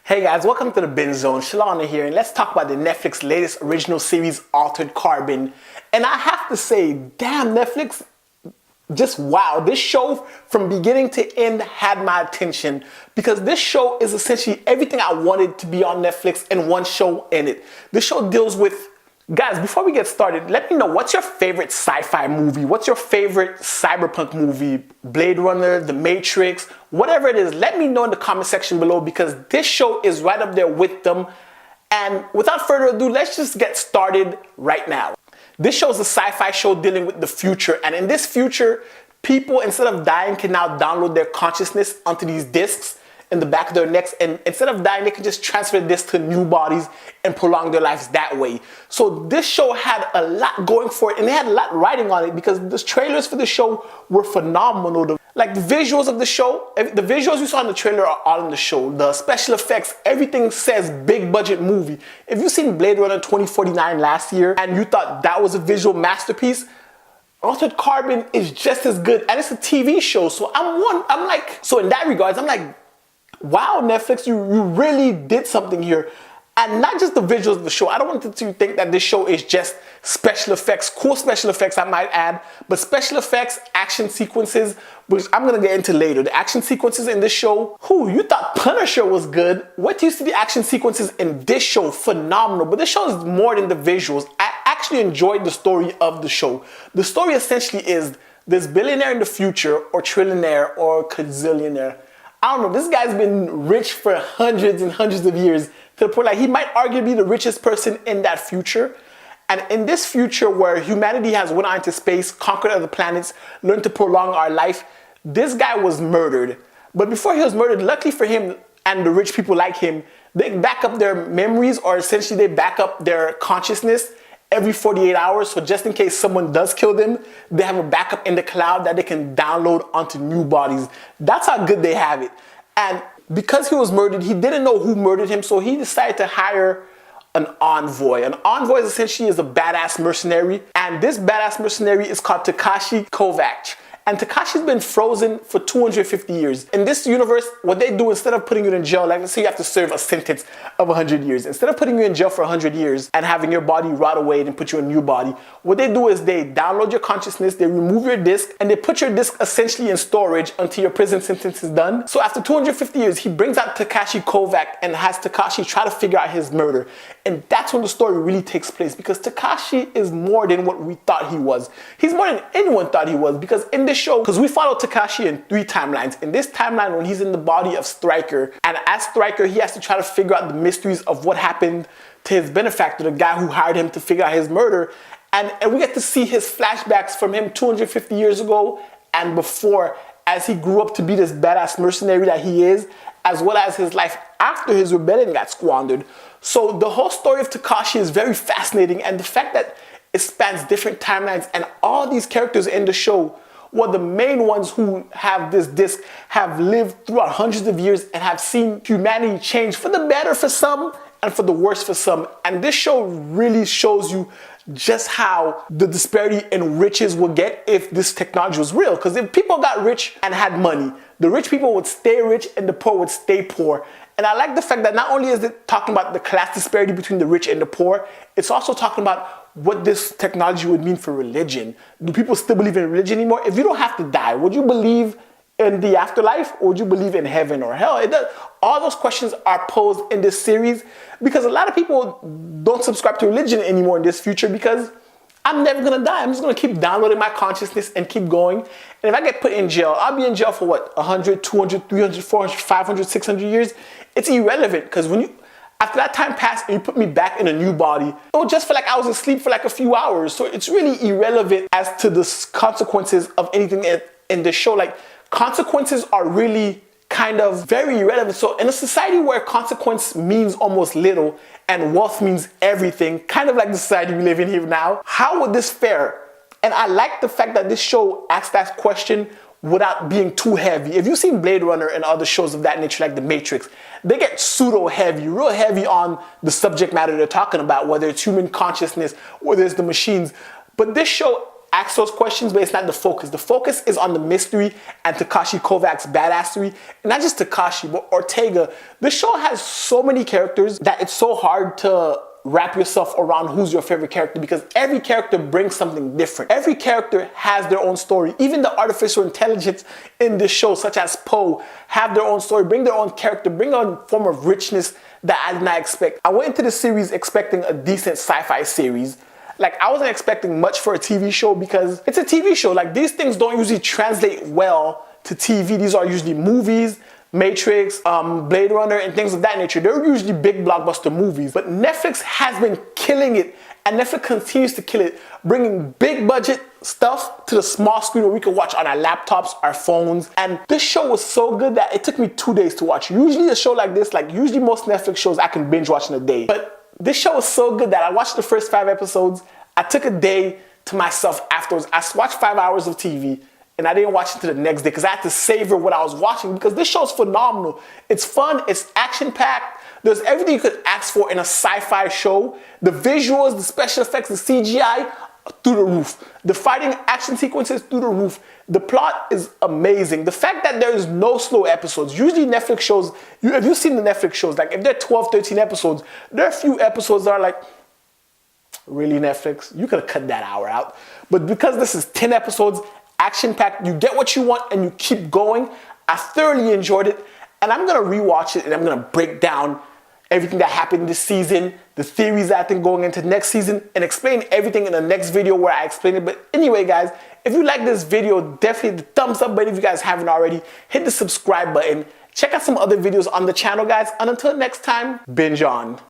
Hey guys, welcome to the Binge Zone. Shalana here, and let's talk about the Netflix latest original series, Altered Carbon. And I have to say, damn, Netflix, just wow. This show from beginning to end had my attention because this show is essentially everything I wanted to be on Netflix in one show in it. This show deals with, guys, before we get started, let me know what's your favorite sci-fi movie? What's your favorite cyberpunk movie? Blade Runner, The Matrix, whatever it is, let me know in the comment section below because this show is right up there with them. And without further ado, let's just get started right now. This show is a sci-fi show dealing with the future. And in this future, people, instead of dying, can now download their consciousness onto these discs in the back of their necks, and instead of dying, they can just transfer this to new bodies and prolong their lives that way. So this show had a lot going for it, and they had a lot riding on it because the trailers for the show were phenomenal. Like the visuals of the show, the visuals you saw in the trailer are all in the show. The special effects, everything says big budget movie. If you've seen Blade Runner 2049 last year and you thought that was a visual masterpiece, Altered Carbon is just as good, and it's a TV show. So so in that regards, I'm like, wow, Netflix, you really did something here. And not just the visuals of the show. I don't want you to think that this show is just special effects, cool special effects I might add, but special effects, action sequences, which I'm gonna get into later. The action sequences in this show, you thought Punisher was good. What used to be action sequences in this show, phenomenal. But this show is more than the visuals. I actually enjoyed the story of the show. The story essentially is this billionaire in the future, or trillionaire, or gazillionaire. I don't know, this guy's been rich for hundreds and hundreds of years to the point like he might arguably be the richest person in that future. And in this future where humanity has went out into space, conquered other planets, learned to prolong our life, this guy was murdered. But before he was murdered, luckily for him and the rich people like him, they back up their memories, or essentially they back up their consciousness every 48 hours. So just in case someone does kill them, they have a backup in the cloud that they can download onto new bodies. That's how good they have it. And because he was murdered, he didn't know who murdered him, so he decided to hire an envoy. An envoy essentially is a badass mercenary, and this badass mercenary is called Takashi Kovacs. And Takashi's been frozen for 250 years. In this universe, what they do, instead of putting you in jail, like let's say you have to serve a sentence of 100 years. Instead of putting you in jail for 100 years and having your body rot away and put you in a new body, what they do is they download your consciousness, they remove your disc, and they put your disc essentially in storage until your prison sentence is done. So after 250 years, he brings out Takashi Kovacs and has Takashi try to figure out his murder. And that's when the story really takes place, because Takashi is more than what we thought he was. He's more than anyone thought he was, because in this show, because we follow Takashi in 3 timelines. In this timeline, when he's in the body of Stryker, and as Stryker, he has to try to figure out the mysteries of what happened to his benefactor, the guy who hired him to figure out his murder. And we get to see his flashbacks from him 250 years ago and before, as he grew up to be this badass mercenary that he is, as well as his life after his rebellion got squandered. So the whole story of Takashi is very fascinating, and the fact that it spans different timelines and all these characters in the show, well, the main ones who have this disc have lived throughout hundreds of years and have seen humanity change for the better for some and for the worse for some. And this show really shows you just how the disparity in riches will get if this technology was real. Because if people got rich and had money, the rich people would stay rich and the poor would stay poor. And I like the fact that not only is it talking about the class disparity between the rich and the poor, it's also talking about what this technology would mean for religion. Do people still believe in religion anymore? If you don't have to die, would you believe in the afterlife, or would you believe in heaven or hell? All those questions are posed in this series because a lot of people don't subscribe to religion anymore in this future, because I'm never gonna die. I'm just gonna keep downloading my consciousness and keep going. And if I get put in jail, I'll be in jail for what, 100, 200, 300, 400, 500, 600 years? It's irrelevant, because after that time passed and you put me back in a new body, it will just feel like I was asleep for like a few hours. So it's really irrelevant as to the consequences of anything in this show. Like, consequences are really kind of very irrelevant. So in a society where consequence means almost little and wealth means everything, kind of like the society we live in here now, how would this fare? And I like the fact that this show asks that question without being too heavy. If you've seen Blade Runner and other shows of that nature, like The Matrix, they get pseudo heavy, real heavy on the subject matter they're talking about, whether it's human consciousness, whether it's the machines. But this show ask those questions, but it's not the focus. The focus is on the mystery and Takashi Kovacs' badassery. And not just Takashi, but Ortega. This show has so many characters that it's so hard to wrap yourself around who's your favorite character, because every character brings something different. Every character has their own story. Even the artificial intelligence in this show, such as Poe, have their own story, bring their own character, bring their own form of richness that I did not expect. I went into the series expecting a decent sci-fi series. Like, I wasn't expecting much for a TV show because it's a TV show. Like, these things don't usually translate well to TV. These are usually movies, Matrix, Blade Runner, and things of that nature. They're usually big blockbuster movies. But Netflix has been killing it, and Netflix continues to kill it, bringing big budget stuff to the small screen where we can watch on our laptops, our phones. And this show was so good that it took me 2 days to watch. Usually a show like this, like usually most Netflix shows I can binge watch in a day. But this show was so good that I watched the first 5 episodes. I took a day to myself afterwards. I watched 5 hours of TV. And I didn't watch it until the next day because I had to savor what I was watching, because this show is phenomenal. It's fun, it's action-packed. There's everything you could ask for in a sci-fi show. The visuals, the special effects, the CGI, through the roof. The fighting action sequences, through the roof. The plot is amazing. The fact that there is no slow episodes. Usually Netflix shows, if you've seen the Netflix shows, like if they're 12, 13 episodes, there are a few episodes that are like, really Netflix? You could have cut that hour out. But because this is 10 episodes, action-packed, you get what you want and you keep going. I thoroughly enjoyed it, and I'm gonna rewatch it and I'm gonna break down everything that happened this season, the theories that I think going into next season, and explain everything in the next video where I explain it. But anyway, guys, if you like this video, definitely the thumbs up button. If you guys haven't already, hit the subscribe button. Check out some other videos on the channel, guys. And until next time, binge on.